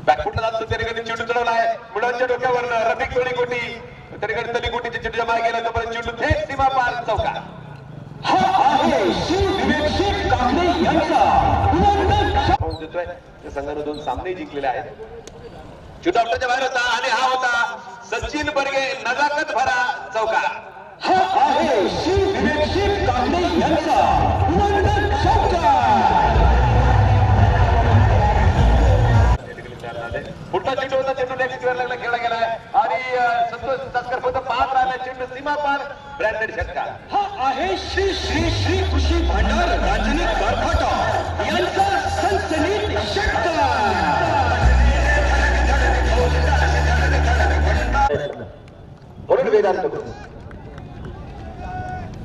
बॅकफुटला जातो तरीकडे चेंडू चढवला आहे मुलांच्या डोक्यावर रफिक तोडीकोटी तरीकडे तलीकोटीच्या चेंडू जमा केला तोपर्यंत चेंडू थेट सीमा पार चौका. हा आहे श्री विवेक कांबळे यांचा संघाने 2 सामने जिंकलेले आहेत. शूटआउटच्या बाहेर होता आणि हा होता सचिन बर्गे नजाकत भरा चौका. हा आहे श्री विवेक कांबळे यांचा चौका. पुढचा चेंडू होता चेंडू नेक्स्ट स्क्वेअरला खेळला गेलाय आणि संतोष तासकर फक्त 5 राहिला चेंडू सीमा पार ब्रँडेड षटकार. हा आहे श्री श्री श्री कृषी भांडार राजनी गारफाटा यांचा सनसनीत षटकार. म्हणून वेदांत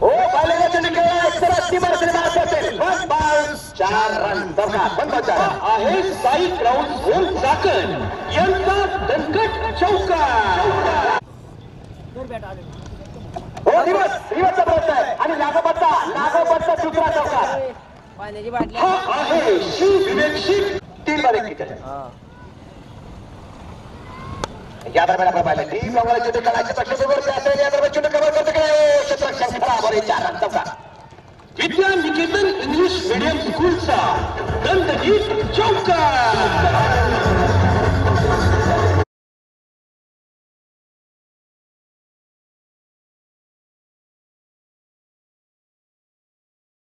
हो पाहिलेला चेंडू खेळला सरळ सीमा असेल 4 रन चौका. आहे साई ग्राउंड होल चाकण यांचा दणकट चौका. हो दिवसचा प्रश्न आहे आणि नागोपरचा दुसरा चौका. हा आहे श्री विवेक 3 बारे क्रिकेट या दरम्यान आपण पाहिलं टीम रंगाला चेंडू खेळायचे पक्षाबरोबर असेल या दरम्यान चेंडू कव्हर करतो काय क्षेत्ररक्षण खराब 4 रन चौका. विद्या निकेतन इंग्लिश मीडियम स्कूलचा दणदणीत चौका.